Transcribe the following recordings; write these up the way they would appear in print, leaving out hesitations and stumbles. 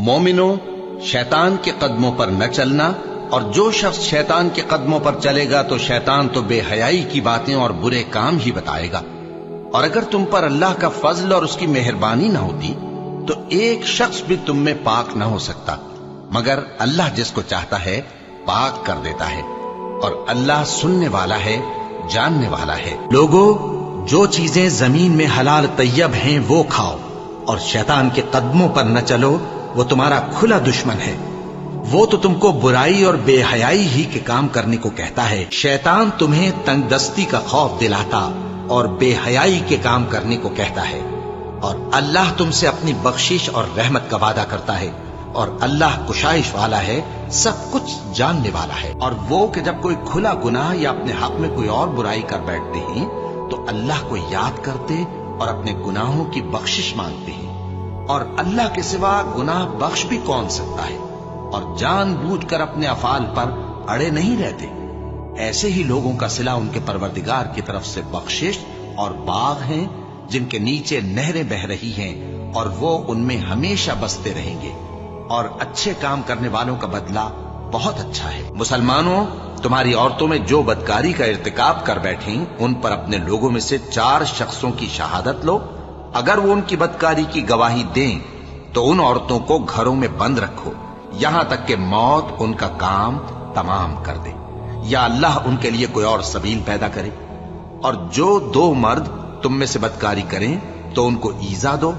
مومنو، شیطان کے قدموں پر نہ چلنا، اور جو شخص شیطان کے قدموں پر چلے گا تو شیطان تو بے حیائی کی باتیں اور برے کام ہی بتائے گا۔ اور اگر تم پر اللہ کا فضل اور اس کی مہربانی نہ ہوتی تو ایک شخص بھی تم میں پاک نہ ہو سکتا، مگر اللہ جس کو چاہتا ہے پاک کر دیتا ہے، اور اللہ سننے والا ہے، جاننے والا ہے۔ لوگو، جو چیزیں زمین میں حلال طیب ہیں وہ کھاؤ، اور شیطان کے قدموں پر نہ چلو، وہ تمہارا کھلا دشمن ہے۔ وہ تو تم کو برائی اور بے حیائی ہی کے کام کرنے کو کہتا ہے۔ شیطان تمہیں تنگ دستی کا خوف دلاتا اور بے حیائی کے کام کرنے کو کہتا ہے، اور اللہ تم سے اپنی بخشش اور رحمت کا وعدہ کرتا ہے، اور اللہ کشائش والا ہے، سب کچھ جاننے والا ہے۔ اور وہ کہ جب کوئی کھلا گناہ یا اپنے حق میں کوئی اور برائی کر بیٹھتے ہیں تو اللہ کو یاد کرتے اور اپنے گناہوں کی بخشش مانگتے ہیں، اور اللہ کے سوا گناہ بخش بھی کون سکتا ہے، اور جان بوجھ کر اپنے افعال پر اڑے نہیں رہتے۔ ایسے ہی لوگوں کا صلہ ان کے پروردگار کی طرف سے بخشش اور باغ ہیں جن کے نیچے نہریں بہ رہی ہیں، اور وہ ان میں ہمیشہ بستے رہیں گے، اور اچھے کام کرنے والوں کا بدلہ بہت اچھا ہے۔ مسلمانوں، تمہاری عورتوں میں جو بدکاری کا ارتکاب کر بیٹھیں ان پر اپنے لوگوں میں سے 4 شخصوں کی شہادت لو۔ اگر وہ ان کی بدکاری کی گواہی دیں تو ان عورتوں کو گھروں میں بند رکھو یہاں تک کہ موت ان کا کام تمام کر دے، یا اللہ ان کے لیے کوئی اور سبیل پیدا کرے۔ اور جو 2 مرد تم میں سے بدکاری کریں تو ان کو ایذا دو،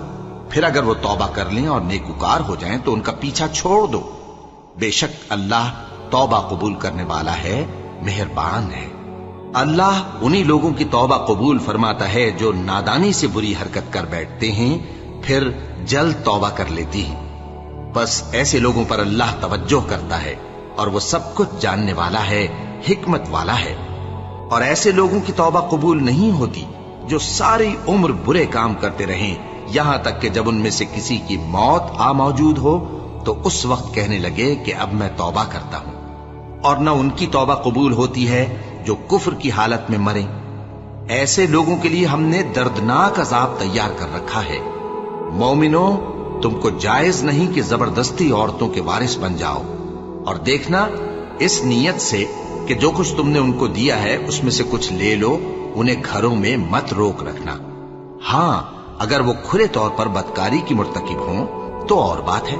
پھر اگر وہ توبہ کر لیں اور نیکوکار ہو جائیں تو ان کا پیچھا چھوڑ دو۔ بے شک اللہ توبہ قبول کرنے والا ہے، مہربان ہے۔ اللہ انہی لوگوں کی توبہ قبول فرماتا ہے جو نادانی سے بری حرکت کر بیٹھتے ہیں پھر جلد توبہ کر لیتی ہیں۔ بس ایسے لوگوں پر اللہ توجہ کرتا ہے، اور وہ سب کچھ جاننے والا ہے، حکمت والا ہے۔ اور ایسے لوگوں کی توبہ قبول نہیں ہوتی جو ساری عمر برے کام کرتے رہیں، یہاں تک کہ جب ان میں سے کسی کی موت آ موجود ہو تو اس وقت کہنے لگے کہ اب میں توبہ کرتا ہوں۔ اور نہ ان کی توبہ قبول ہوتی ہے جو کفر کی حالت میں مریں۔ ایسے لوگوں کے لیے ہم نے دردناک عذاب تیار کر رکھا ہے۔ مومنو، تم کو جائز نہیں کہ زبردستی عورتوں کے وارث بن جاؤ، اور دیکھنا اس نیت سے کہ جو کچھ تم نے ان کو دیا ہے اس میں سے کچھ لے لو، انہیں گھروں میں مت روک رکھنا۔ ہاں، اگر وہ کھلے طور پر بدکاری کی مرتکب ہوں تو اور بات ہے،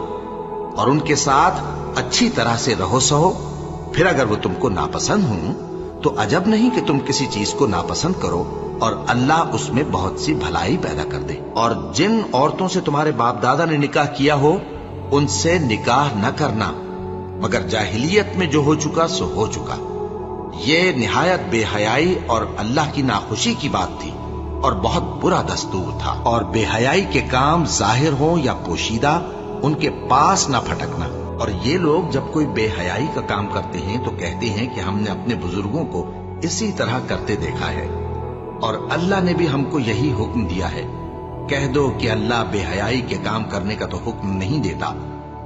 اور ان کے ساتھ اچھی طرح سے رہو سہو۔ پھر اگر وہ تم کو ناپسند ہوں تو عجب نہیں کہ تم کسی چیز کو ناپسند کرو، اور اللہ اس میں بہت سی بھلائی پیدا کر دے۔ اور جن عورتوں سے تمہارے باپ دادا نے نکاح کیا ہو ان سے نکاح نہ کرنا، مگر جاہلیت میں جو ہو چکا سو ہو چکا۔ یہ نہایت بے حیائی اور اللہ کی ناخوشی کی بات تھی، اور بہت برا دستور تھا۔ اور بے حیائی کے کام ظاہر ہوں یا پوشیدہ ان کے پاس نہ پھٹکنا۔ اور یہ لوگ جب کوئی بے حیائی کا کام کرتے ہیں تو کہتے ہیں کہ ہم نے اپنے بزرگوں کو اسی طرح کرتے دیکھا ہے، اور اللہ نے بھی ہم کو یہی حکم دیا ہے۔ کہہ دو کہ اللہ بے حیائی کے کام کرنے کا تو حکم نہیں دیتا۔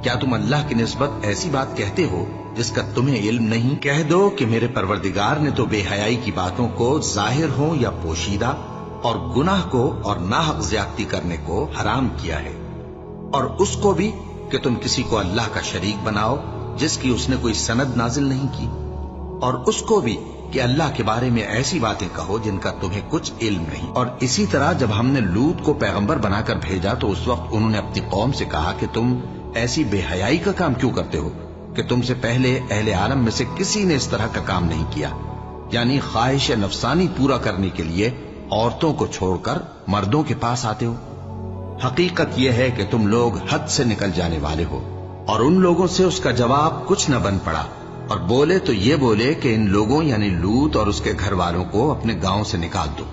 کیا تم اللہ کی نسبت ایسی بات کہتے ہو جس کا تمہیں علم نہیں؟ کہہ دو کہ میرے پروردگار نے تو بے حیائی کی باتوں کو ظاہر ہو یا پوشیدہ، اور گناہ کو اور ناحق زیادتی کرنے کو حرام کیا ہے، اور اس کو بھی کہ تم کسی کو اللہ کا شریک بناؤ جس کی اس نے کوئی سند نازل نہیں کی، اور اس کو بھی کہ اللہ کے بارے میں ایسی باتیں کہو جن کا تمہیں کچھ علم نہیں۔ اور اسی طرح جب ہم نے لوط کو پیغمبر بنا کر بھیجا تو اس وقت انہوں نے اپنی قوم سے کہا کہ تم ایسی بے حیائی کا کام کیوں کرتے ہو کہ تم سے پہلے اہل عالم میں سے کسی نے اس طرح کا کام نہیں کیا، یعنی خواہش نفسانی پورا کرنے کے لیے عورتوں کو چھوڑ کر مردوں کے پاس آتے ہو۔ حقیقت یہ ہے کہ تم لوگ حد سے نکل جانے والے ہو۔ اور ان لوگوں سے اس کا جواب کچھ نہ بن پڑا، اور بولے تو یہ بولے کہ ان لوگوں یعنی لوط اور اس کے گھر والوں کو اپنے گاؤں سے نکال دو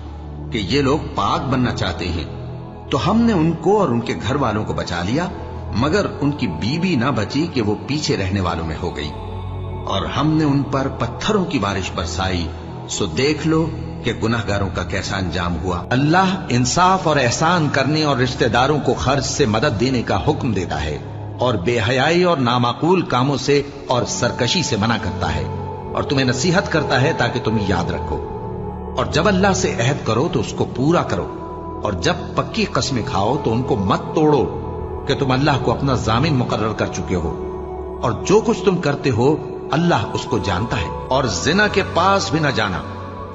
کہ یہ لوگ پاک بننا چاہتے ہیں۔ تو ہم نے ان کو اور ان کے گھر والوں کو بچا لیا، مگر ان کی بیوی نہ بچی کہ وہ پیچھے رہنے والوں میں ہو گئی، اور ہم نے ان پر پتھروں کی بارش برسائی۔ سو دیکھ لو کہ گناہگاروں کا کیسا انجام ہوا۔ اللہ انصاف اور احسان کرنے اور رشتہ داروں کو خرچ سے مدد دینے کا حکم دیتا ہے، اور بے حیائی اور نامعقول کاموں سے اور سرکشی سے منع کرتا ہے، اور تمہیں نصیحت کرتا ہے تاکہ تم یاد رکھو۔ اور جب اللہ سے عہد کرو تو اس کو پورا کرو، اور جب پکی قسمیں کھاؤ تو ان کو مت توڑو، کہ تم اللہ کو اپنا ضامن مقرر کر چکے ہو، اور جو کچھ تم کرتے ہو اللہ اس کو جانتا ہے۔ اور زنا کے پاس بھی نہ جانا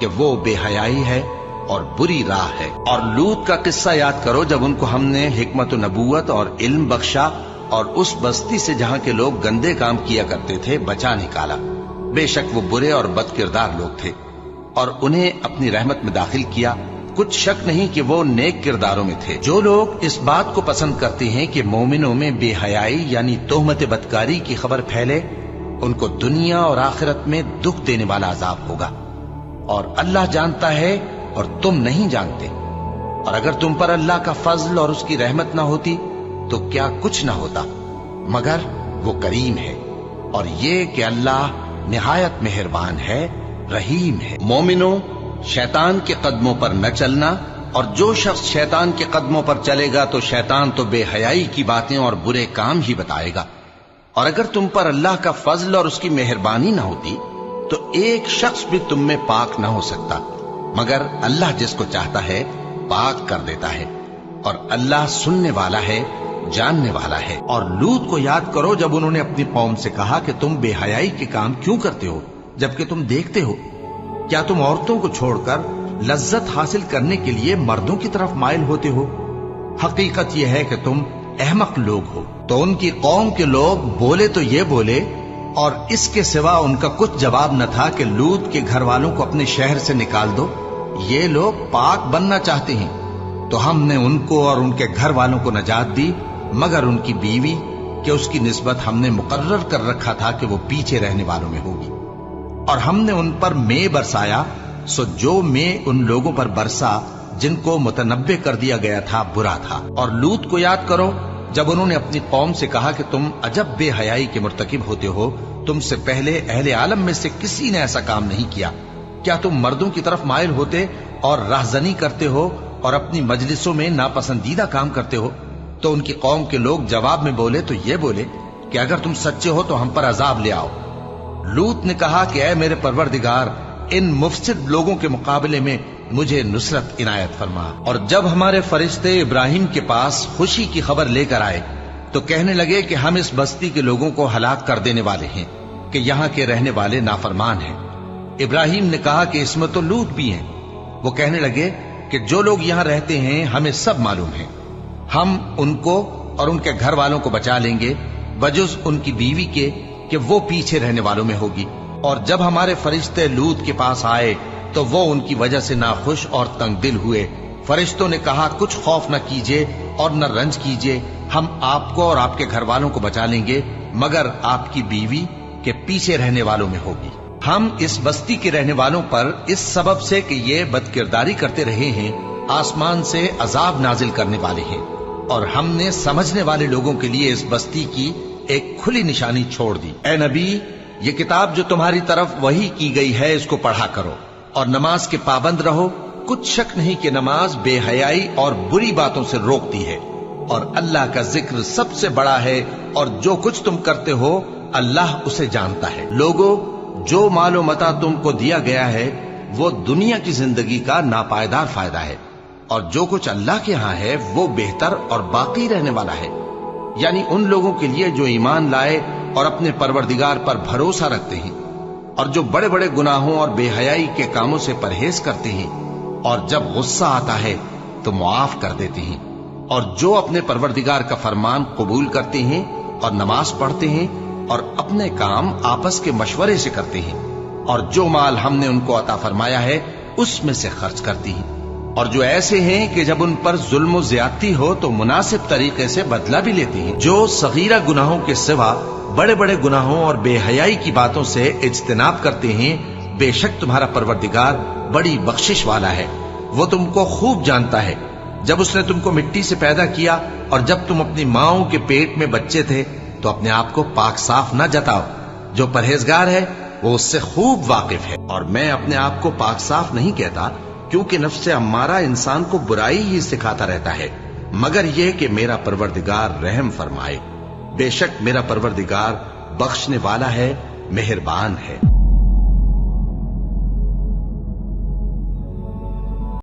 کہ وہ بے حیائی ہے اور بری راہ ہے۔ اور لوط کا قصہ یاد کرو جب ان کو ہم نے حکمت و نبوت اور علم بخشا اور اس بستی سے جہاں کے لوگ گندے کام کیا کرتے تھے بچا نکالا۔ بے شک وہ برے اور بد کردار لوگ تھے، اور انہیں اپنی رحمت میں داخل کیا۔ کچھ شک نہیں کہ وہ نیک کرداروں میں تھے۔ جو لوگ اس بات کو پسند کرتے ہیں کہ مومنوں میں بے حیائی یعنی تہمت بدکاری کی خبر پھیلے، ان کو دنیا اور آخرت میں دکھ دینے والا عذاب ہوگا، اور اللہ جانتا ہے اور تم نہیں جانتے۔ اور اگر تم پر اللہ کا فضل اور اس کی رحمت نہ ہوتی تو کیا کچھ نہ ہوتا، مگر وہ کریم ہے، اور یہ کہ اللہ نہایت مہربان ہے، رحیم ہے۔ مومنوں، شیطان کے قدموں پر نہ چلنا، اور جو شخص شیطان کے قدموں پر چلے گا تو شیطان تو بے حیائی کی باتیں اور برے کام ہی بتائے گا۔ اور اگر تم پر اللہ کا فضل اور اس کی مہربانی نہ ہوتی تو ایک شخص بھی تم میں پاک نہ ہو سکتا، مگر اللہ جس کو چاہتا ہے پاک کر دیتا ہے، اور اللہ سننے والا ہے، جاننے والا ہے۔ اور لوط کو یاد کرو جب انہوں نے اپنی قوم سے کہا کہ تم بے حیائی کے کام کیوں کرتے ہو جبکہ تم دیکھتے ہو؟ کیا تم عورتوں کو چھوڑ کر لذت حاصل کرنے کے لیے مردوں کی طرف مائل ہوتے ہو؟ حقیقت یہ ہے کہ تم احمق لوگ ہو۔ تو ان کی قوم کے لوگ بولے تو یہ بولے، اور اس کے سوا ان کا کچھ جواب نہ تھا کہ لوط کے گھر والوں کو اپنے شہر سے نکال دو، یہ لوگ پاک بننا چاہتے ہیں۔ تو ہم نے ان کو اور ان کے گھر والوں کو نجات دی، مگر ان کی بیوی کہ اس کی نسبت ہم نے مقرر کر رکھا تھا کہ وہ پیچھے رہنے والوں میں ہوگی۔ اور ہم نے ان پر مے برسایا، سو جو مے ان لوگوں پر برسا جن کو متنبع کر دیا گیا تھا برا تھا۔ اور لوط کو یاد کرو جب انہوں نے اپنی قوم سے کہا کہ تم عجب بے حیائی کے مرتکب ہوتے ہو، تم سے پہلے اہل عالم میں سے کسی نے ایسا کام نہیں کیا۔ کیا تم مردوں کی طرف مائل ہوتے اور راہزنی کرتے ہو اور اپنی مجلسوں میں ناپسندیدہ کام کرتے ہو؟ تو ان کی قوم کے لوگ جواب میں بولے تو یہ بولے کہ اگر تم سچے ہو تو ہم پر عذاب لے آؤ۔ لوط نے کہا کہ اے میرے پروردگار، ان مفسد لوگوں کے مقابلے میں مجھے نصرت عنایت فرما۔ اور جب ہمارے فرشتے ابراہیم کے پاس خوشی کی خبر لے کر آئے تو کہنے لگے کہ ہم اس بستی کے لوگوں کو ہلاک کر دینے والے ہیں کہ یہاں کے رہنے والے نافرمان ہیں۔ ابراہیم نے کہا کہ اس میں تو لوط بھی ہیں۔ وہ کہنے لگے کہ جو لوگ یہاں رہتے ہیں ہمیں سب معلوم ہے، ہم ان کو اور ان کے گھر والوں کو بچا لیں گے بجز ان کی بیوی کے کہ وہ پیچھے رہنے والوں میں ہوگی۔ اور جب ہمارے فرشتے لوط کے پاس آئے تو وہ ان کی وجہ سے ناخوش اور تنگ دل ہوئے۔ فرشتوں نے کہا کچھ خوف نہ کیجیے اور نہ رنج کیجیے، ہم آپ کو اور آپ کے گھر والوں کو بچا لیں گے، مگر آپ کی بیوی کے پیچھے رہنے والوں میں ہوگی۔ ہم اس بستی کے رہنے والوں پر اس سبب سے کہ یہ بد کرداری کرتے رہے ہیں آسمان سے عذاب نازل کرنے والے ہیں، اور ہم نے سمجھنے والے لوگوں کے لیے اس بستی کی ایک کھلی نشانی چھوڑ دی۔ اے نبی، یہ کتاب جو تمہاری طرف وحی کی گئی ہے اس کو پڑھا کرو اور نماز کے پابند رہو۔ کچھ شک نہیں کہ نماز بے حیائی اور بری باتوں سے روکتی ہے، اور اللہ کا ذکر سب سے بڑا ہے، اور جو کچھ تم کرتے ہو اللہ اسے جانتا ہے۔ لوگوں، جو مال و متاع تم کو دیا گیا ہے وہ دنیا کی زندگی کا ناپائیدار فائدہ ہے، اور جو کچھ اللہ کے ہاں ہے وہ بہتر اور باقی رہنے والا ہے، یعنی ان لوگوں کے لیے جو ایمان لائے اور اپنے پروردگار پر بھروسہ رکھتے ہیں، اور جو بڑے بڑے گناہوں اور بے حیائی کے کاموں سے پرہیز کرتے ہیں، اور جب غصہ آتا ہے تو معاف کر دیتے ہیں، اور جو اپنے پروردگار کا فرمان قبول کرتے ہیں اور نماز پڑھتے ہیں اور اپنے کام آپس کے مشورے سے کرتے ہیں، اور جو مال ہم نے ان کو عطا فرمایا ہے اس میں سے خرچ کرتی ہیں، اور جو ایسے ہیں کہ جب ان پر ظلم و زیادتی ہو تو مناسب طریقے سے بدلہ بھی لیتے ہیں، جو صغیرہ گناہوں کے سوا بڑے بڑے گناہوں اور بے حیائی کی باتوں سے اجتناب کرتے ہیں، بے شک تمہارا پروردگار بڑی بخشش والا ہے، وہ تم کو خوب جانتا ہے۔ جب اس نے تم کو مٹی سے پیدا کیا اور جب تم اپنی ماؤں کے پیٹ میں بچے تھے تو اپنے آپ کو پاک صاف نہ جتاؤ، جو پرہیزگار ہے وہ اس سے خوب واقف ہے۔ اور میں اپنے آپ کو پاک صاف نہیں کہتا، کیونکہ نفس امارہ انسان کو برائی ہی سکھاتا رہتا ہے، مگر یہ کہ میرا پروردگار رحم فرمائے، بے شک میرا پروردگار بخشنے والا ہے، مہربان ہے۔